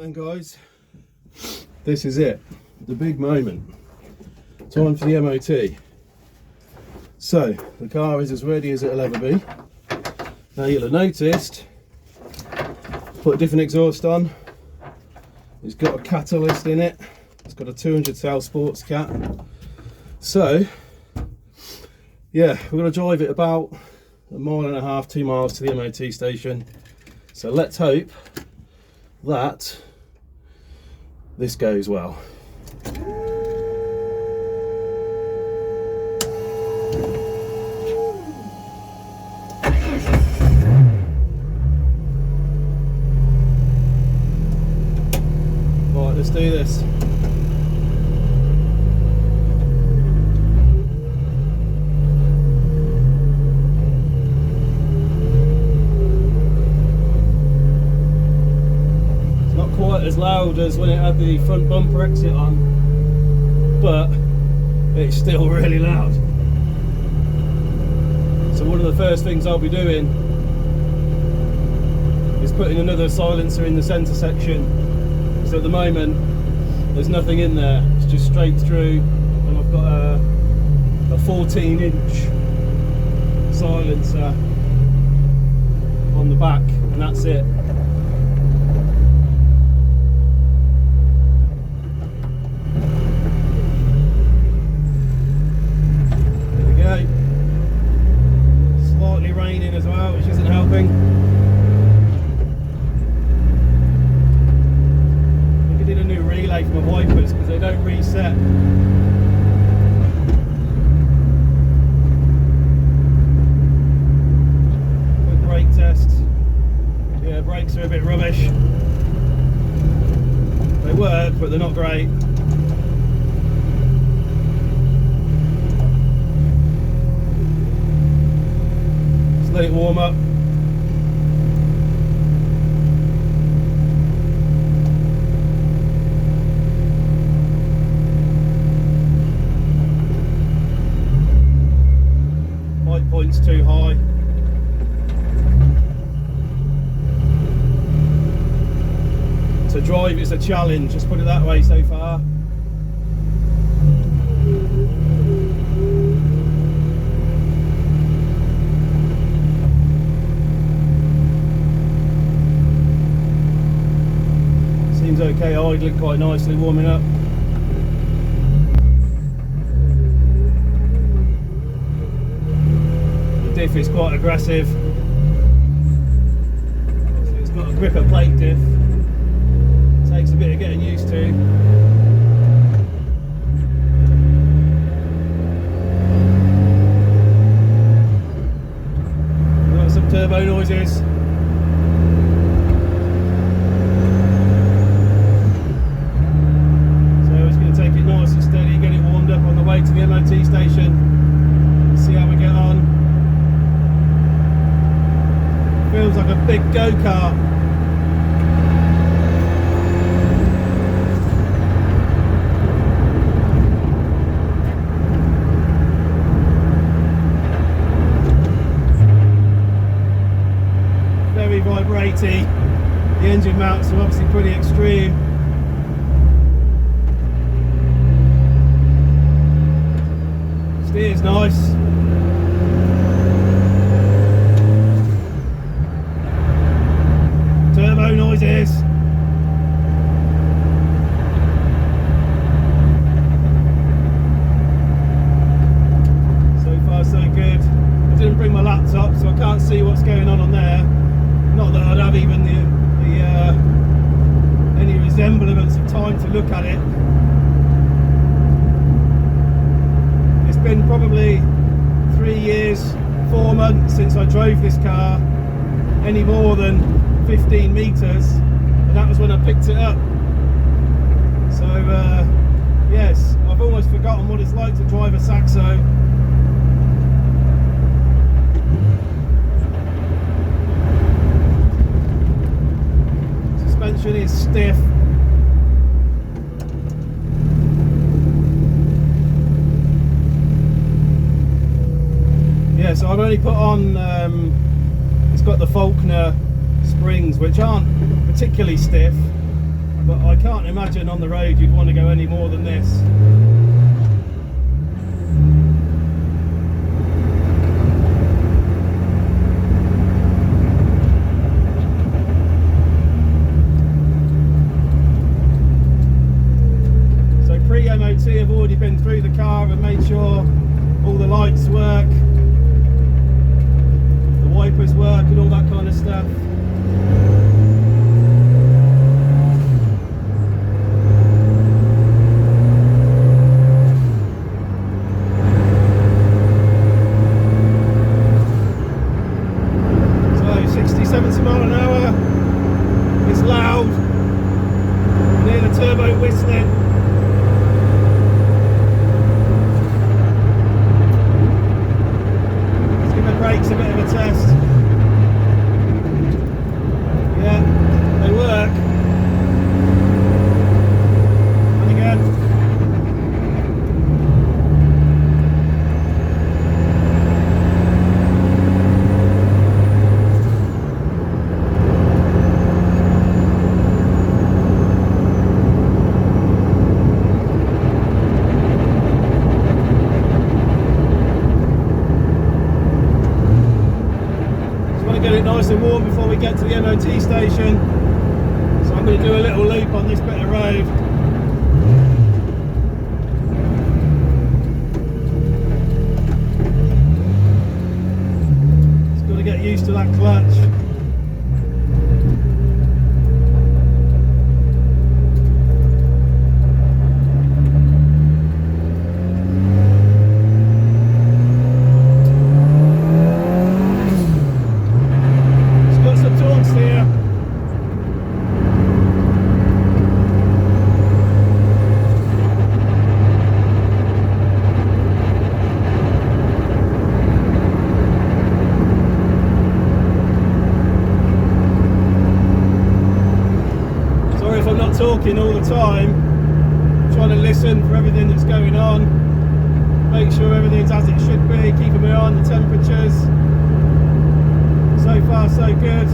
Right then guys, this is it, the big moment. Time for the MOT. So, the car is as ready as it'll ever be. Now you'll have noticed, put a different exhaust on. It's got a catalyst in it. It's got a 200 cell sports cat. So, yeah, we're going to drive it about 1.5 miles, 2 miles to the MOT station. So let's hope that this goes well. Right, let's do this. As loud as when it had the front bumper exit on, but it's still really loud. So one of the first things I'll be doing is putting another silencer in the centre section. So at the moment there's nothing in there, it's just straight through, and I've got a 14-inch silencer on the back, and that's it. Slightly raining as well, which isn't helping. I think I did a new relay for my wipers because they don't reset. Quick brake test. Yeah, brakes are a bit rubbish. They work, but they're not great. Let it warm up. Light point's too high. To drive is a challenge, just put it that way so far. Okay, idling quite nicely, warming up. The diff is quite aggressive. So it's got a gripper plate diff. Takes a bit of getting used to. Got some turbo noises. Take it nice and steady, get it warmed up on the way to the MOT station, see how we get on. Feels like a big go-kart. Very vibraty. The engine mounts are obviously pretty extreme. Steer's nice. Turbo noises. So far so good. I didn't bring my laptop, so I can't see what's going on there. Not that I'd have even any resemblance of time to look at it. Been probably 3 years, 4 months since I drove this car any more than 15 meters, and that was when I picked it up. So yes, I've almost forgotten what it's like to drive a Saxo. Suspension is stiff. Yeah, so I've only put on, it's got the Faulkner springs, which aren't particularly stiff, can't imagine on the road you'd want to go any more than this. So pre-MOT I've already been through the car and made sure all the lights work, the wipers work and all that kind of stuff. So 60, 70 mile an hour, it's loud, you hear the turbo whistling. Brakes a bit of a test. Yeah, they work. And again. Get it nice and warm before we get to the MOT station, so I'm going to do a little loop on this bit of road. Just got to get used to that clutch. If I'm not talking all the time, I'm trying to listen for everything that's going on, make sure everything's as it should be, keeping my eye on the temperatures. So far so good.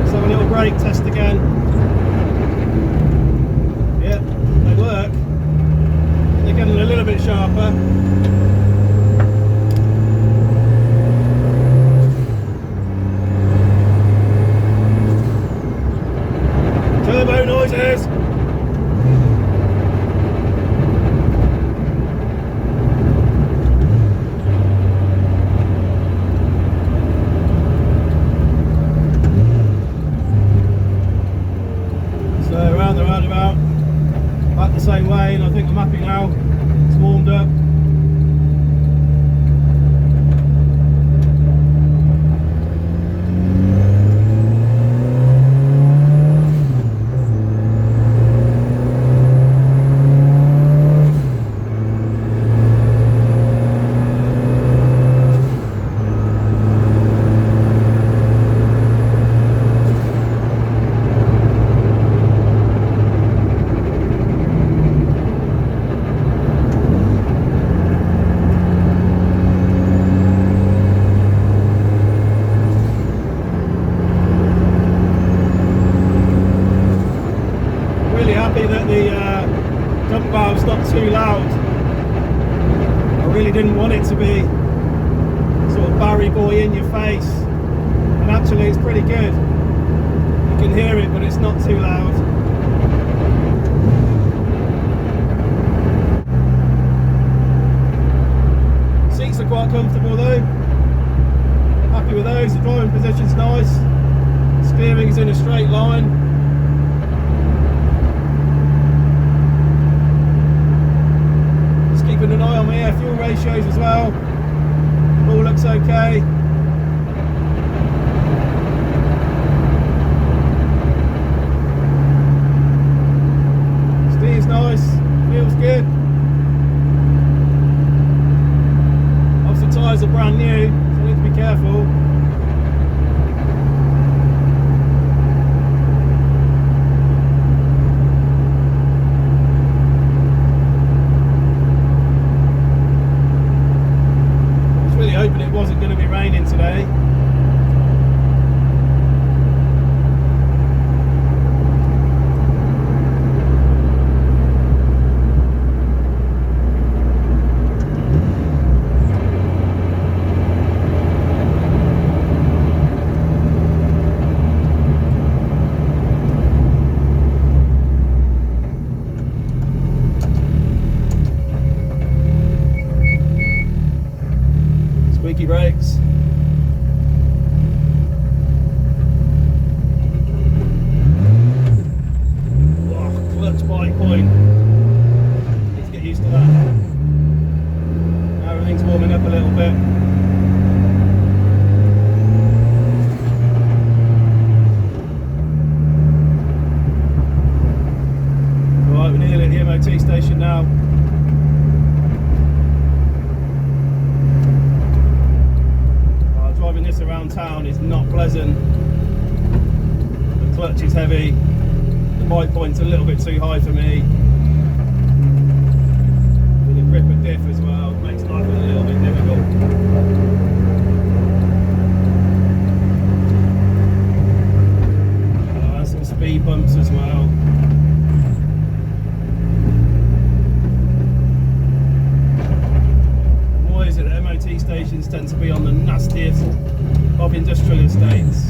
Let's have a little brake test again. Yep, they work. They're getting a little bit sharper. Turbo noises. So around the roundabout, back the same way, and I think I'm happy now. It's warmed up. That the dump valve's not too loud. I really didn't want it to be sort of Barry Boy in your face, and actually it's pretty good. You can hear it, but it's not too loud. Seats are quite comfortable though. Happy with those. The driving position's nice. Steering's in a straight line. Keeping an eye on my air fuel ratios as well. All looks okay. Steer's nice, feels good. Obviously tyres are brand new, so I need to be careful. Hoping it wasn't going to be raining. around town is not pleasant. The clutch is heavy, the bike point's a little bit too high for me. With a gripper diff as well, it makes life a little bit difficult. And some speed bumps as well. Why is it that MOT stations tend to be on the nastiest of industrial estates?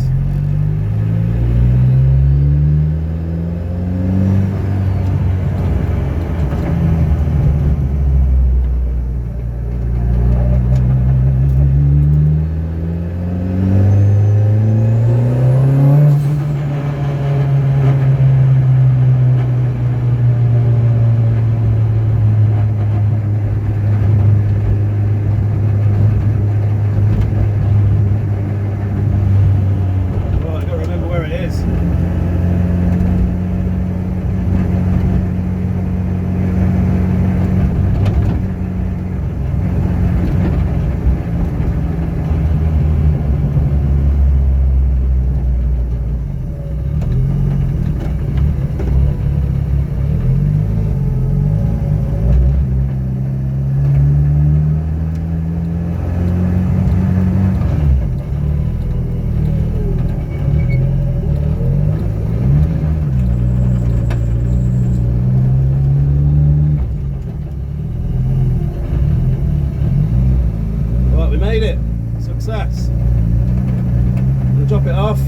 Made it! Success! I'm going to drop it off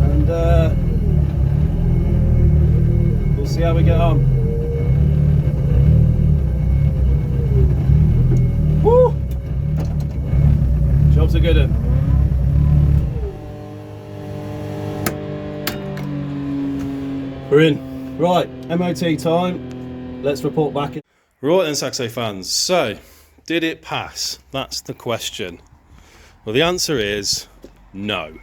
and we'll see how we get on. Woo! Job's a good one. We're in. Right, MOT time. Let's report back. Right then, Saxo fans. So, did it pass? That's the question. Well, the answer is no.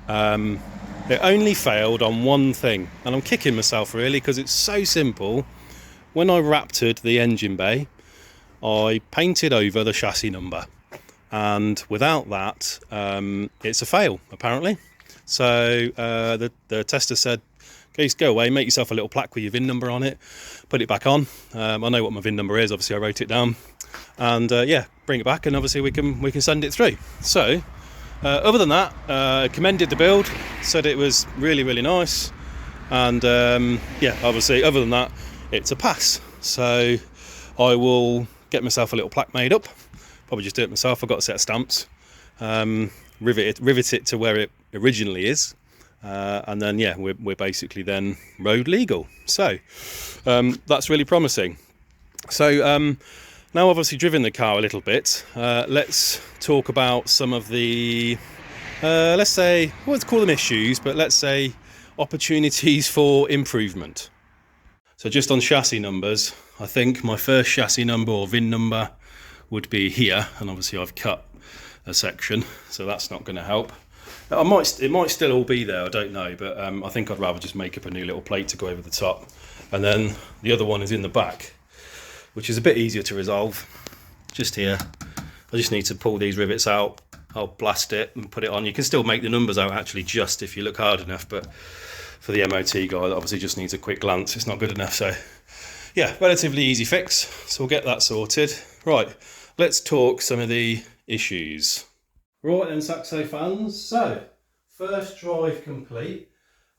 It only failed on one thing, and I'm kicking myself really because it's so simple. When I raptored the engine bay, I painted over the chassis number, and without that, it's a fail apparently. So the tester said, go away, make yourself a little plaque with your VIN number on it, put it back on. I know what my VIN number is, obviously I wrote it down, and yeah, bring it back, and obviously we can send it through. So other than that, commended the build, said it was really nice, and yeah, obviously other than that, it's a pass. So I will get myself a little plaque made up, probably just do it myself. I've got a set of stamps, rivet it to where it originally is. And then yeah, we're basically then road legal. So that's really promising. So now obviously driven the car a little bit, let's talk about some of the let's say, I won't call them issues, but let's say opportunities for improvement. So just on chassis numbers, I think my first chassis number or VIN number would be here, and obviously I've cut a section, so that's not going to help. It might still all be there, I don't know, but I think I'd rather just make up a new little plate to go over the top. And then the other one is in the back, which is a bit easier to resolve. Just here, I just need to pull these rivets out, I'll blast it and put it on. You can still make the numbers out actually just if you look hard enough, but for the MOT guy that obviously just needs a quick glance, it's not good enough. So yeah, relatively easy fix, so we'll get that sorted. Right, let's talk some of the issues. Right then, Saxo fans, so first drive complete.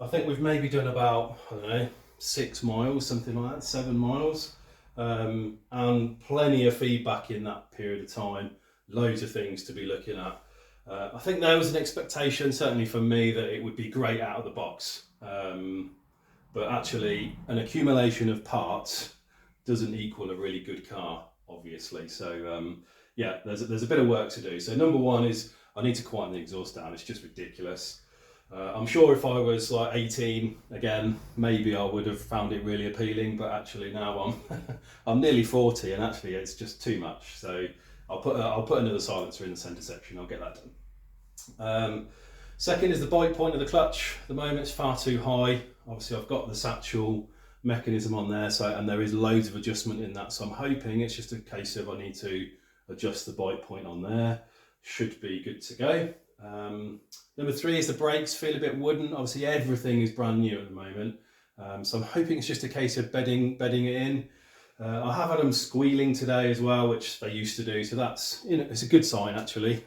I think we've maybe done about, I don't know, 6 miles, something like that, 7 miles, and plenty of feedback in that period of time, loads of things to be looking at. I think there was an expectation, certainly for me, that it would be great out of the box, but actually an accumulation of parts doesn't equal a really good car, obviously. So yeah, there's a bit of work to do. So number one is I need to quieten the exhaust down. It's just ridiculous. I'm sure if I was like 18 again, maybe I would have found it really appealing, but actually now I'm nearly 40, and actually it's just too much. So I'll put another silencer in the centre section. I'll get that done. Second is the bite point of the clutch. At the moment it's far too high. Obviously I've got the satchel mechanism on there, and there is loads of adjustment in that. So I'm hoping it's just a case of I need to adjust the bite point on there. should be good to go. Number 3 is the brakes feel a bit wooden. Obviously everything is brand new at the moment, so I'm hoping it's just a case of bedding it in. I have had them squealing today as well, which they used to do, so that's, you know, it's a good sign actually.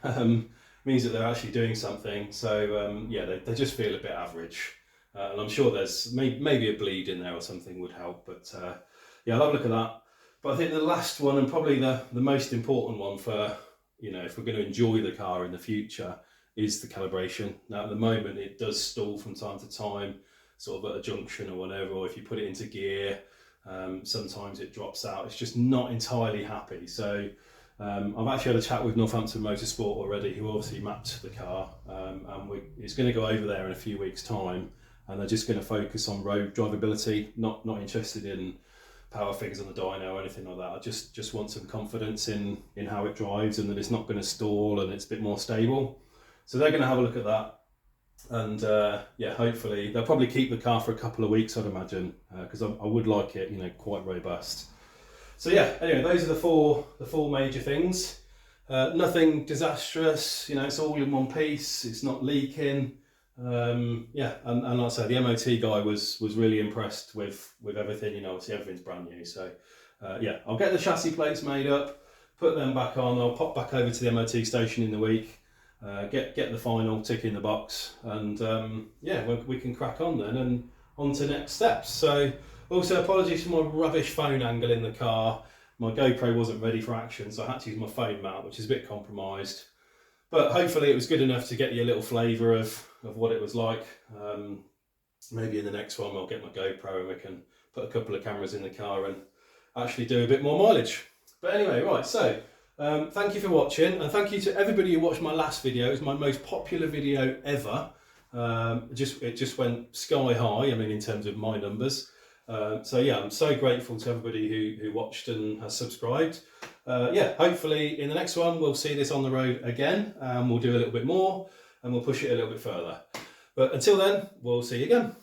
Means that they're actually doing something. So yeah, they just feel a bit average, and I'm sure there's maybe a bleed in there or something would help, but yeah, I'll have a look at that. But I think the last one, and probably the most important one for, you know, if we're going to enjoy the car in the future, is the calibration. Now at the moment it does stall from time to time, sort of at a junction or whatever, or if you put it into gear, sometimes it drops out. It's just not entirely happy. So I've actually had a chat with Northampton Motorsport already, who obviously mapped the car, and it's going to go over there in a few weeks' time, and they're just going to focus on road drivability, not interested in power figures on the dyno or anything like that. I just want some confidence in how it drives and that it's not going to stall and it's a bit more stable. So they're going to have a look at that, and yeah, hopefully they'll probably keep the car for a couple of weeks, I'd imagine, because I would like it, you know, quite robust. So yeah, anyway, those are the four major things. Nothing disastrous, you know, it's all in one piece, it's not leaking. Yeah, and like I say, the MOT guy was really impressed with everything, you know, obviously everything's brand new. So yeah, I'll get the chassis plates made up, put them back on, I'll pop back over to the MOT station in the week, get the final tick in the box, and yeah, we can crack on then and on to next steps. So also apologies for my rubbish phone angle in the car. My GoPro wasn't ready for action, so I had to use my phone mount, which is a bit compromised. But hopefully it was good enough to get you a little flavour of what it was like. Maybe in the next one I'll get my GoPro and we can put a couple of cameras in the car and actually do a bit more mileage. But anyway, right, so thank you for watching, and thank you to everybody who watched my last video. It was my most popular video ever. It just went sky high, I mean, in terms of my numbers. So yeah, I'm so grateful to everybody who watched and has subscribed. Yeah, hopefully in the next one we'll see this on the road again, and we'll do a little bit more and we'll push it a little bit further. But until then, we'll see you again.